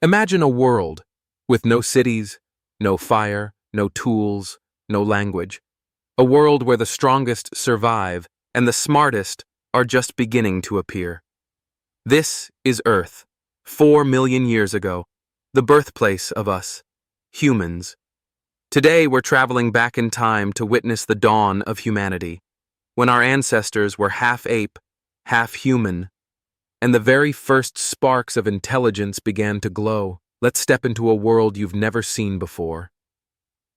Imagine a world with no cities, no fire, no tools, no language. A world where the strongest survive and the smartest are just beginning to appear. This is Earth, 4 million years ago, the birthplace of us, humans. Today we're traveling back in time to witness the dawn of humanity, when our ancestors were half ape, half human, and the very first sparks of intelligence began to glow. Let's step into a world you've never seen before.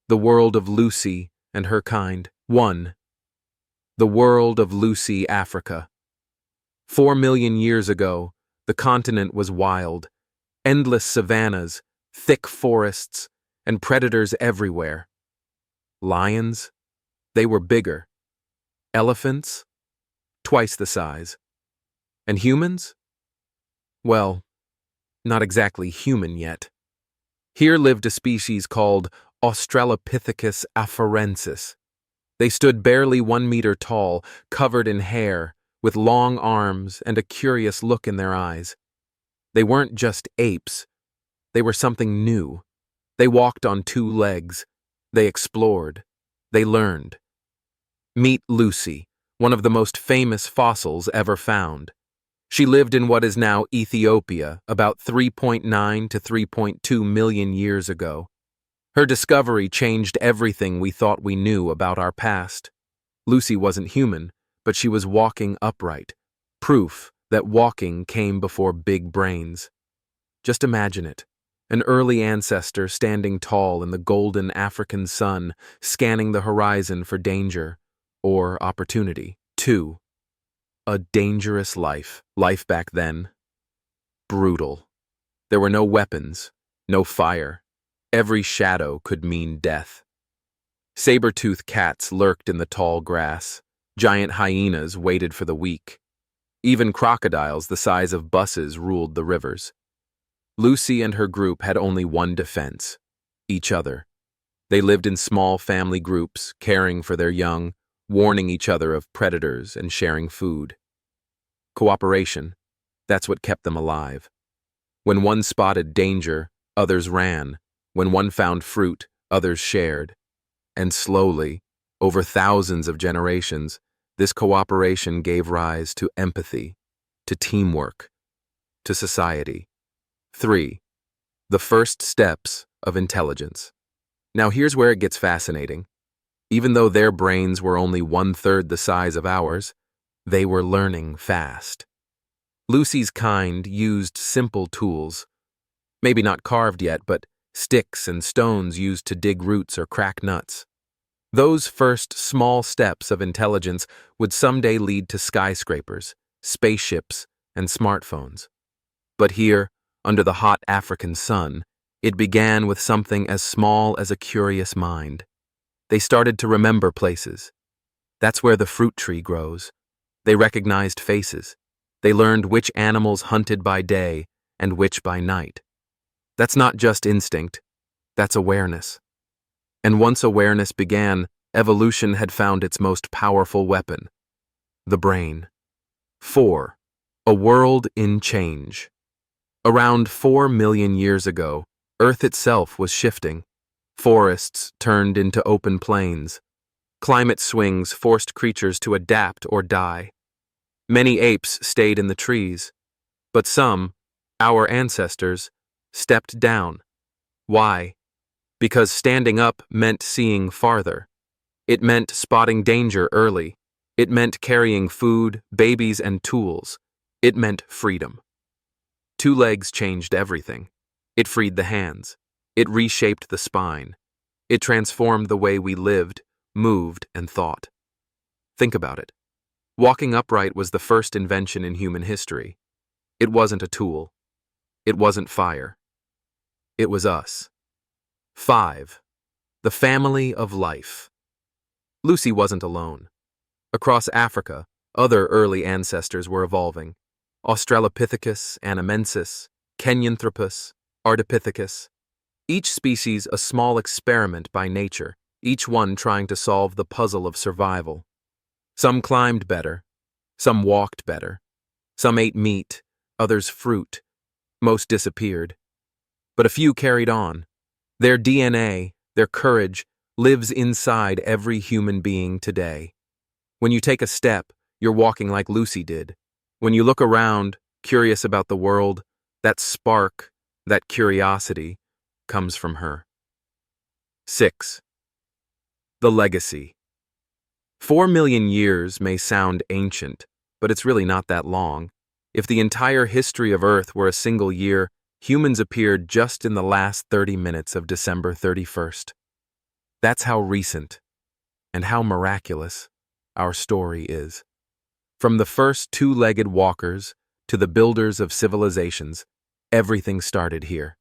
The world of Lucy and her kind. 1. The world of Lucy, Africa. 4 million years ago, the continent was wild. Endless savannas, thick forests, and predators everywhere. Lions? They were bigger. Elephants? Twice the size. And humans? Well, not exactly human yet. Here lived a species called Australopithecus afarensis. They stood barely 1 meter tall, covered in hair, with long arms and a curious look in their eyes. They weren't just apes. They were something new. They walked on 2 legs. They explored. They learned. Meet Lucy, one of the most famous fossils ever found. She lived in what is now Ethiopia about 3.9 to 3.2 million years ago. Her discovery changed everything we thought we knew about our past. Lucy wasn't human, but she was walking upright, proof that walking came before big brains. Just imagine it, an early ancestor standing tall in the golden African sun, scanning the horizon for danger or opportunity. 2. A dangerous life. Life back then. Brutal. There were no weapons, no fire. Every shadow could mean death. Saber-toothed cats lurked in the tall grass. Giant hyenas waited for the weak. Even crocodiles the size of buses ruled the rivers. Lucy and her group had only one defense: each other. They lived in small family groups, caring for their young, warning each other of predators and sharing food. Cooperation, that's what kept them alive. When one spotted danger, others ran. When one found fruit, others shared. And slowly, over thousands of generations, this cooperation gave rise to empathy, to teamwork, to society. 3. The first steps of intelligence. Now here's where it gets fascinating. Even though their brains were only 1/3 the size of ours, they were learning fast. Lucy's kind used simple tools, maybe not carved yet, but sticks and stones used to dig roots or crack nuts. Those first small steps of intelligence would someday lead to skyscrapers, spaceships, and smartphones. But here, under the hot African sun, it began with something as small as a curious mind. They started to remember places. That's where the fruit tree grows. They recognized faces. They learned which animals hunted by day and which by night. That's not just instinct, that's awareness. And once awareness began, evolution had found its most powerful weapon: the brain. 4. A world in change. Around 4 million years ago, Earth itself was shifting. Forests turned into open plains. Climate swings forced creatures to adapt or die. Many apes stayed in the trees, but some, our ancestors, stepped down. Why? Because standing up meant seeing farther. It meant spotting danger early. It meant carrying food, babies, and tools. It meant freedom. 2 legs changed everything. It freed the hands. It reshaped the spine. It transformed the way we lived, moved, and thought. Think about it. Walking upright was the first invention in human history. It wasn't a tool. It wasn't fire. It was us. 5. The family of life. Lucy wasn't alone. Across Africa, other early ancestors were evolving. Australopithecus, anamensis, Kenyanthropus, Ardipithecus. Each species a small experiment by nature, each one trying to solve the puzzle of survival. Some climbed better, some walked better, some ate meat, others fruit, most disappeared. but a few carried on. Their DNA, their courage, lives inside every human being today. When you take a step, you're walking like Lucy did. When you look around, curious about the world, that spark, that curiosity, comes from her. 6. The legacy. 4 million years may sound ancient, but it's really not that long. If the entire history of Earth were a single year, humans appeared just in the last 30 minutes of December 31st. That's how recent and how miraculous our story is. From the first two-legged walkers to the builders of civilizations, everything started here,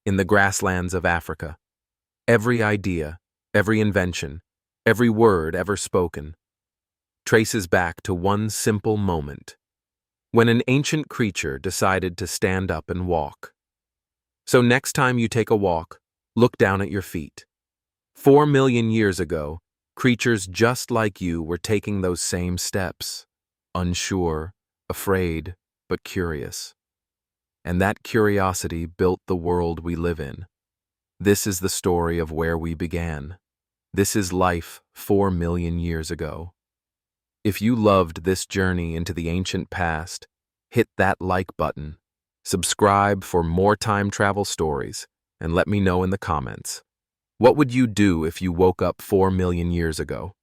in the grasslands of Africa. Every idea, every invention, every word ever spoken, traces back to one simple moment, when an ancient creature decided to stand up and walk. So next time you take a walk, look down at your feet. 4 million years ago, creatures just like you were taking those same steps, unsure, afraid, but curious. And that curiosity built the world we live in. This is the story of where we began. This is life 4 million years ago. If you loved this journey into the ancient past, hit that like button, subscribe for more time travel stories, and let me know in the comments. What would you do if you woke up 4 million years ago?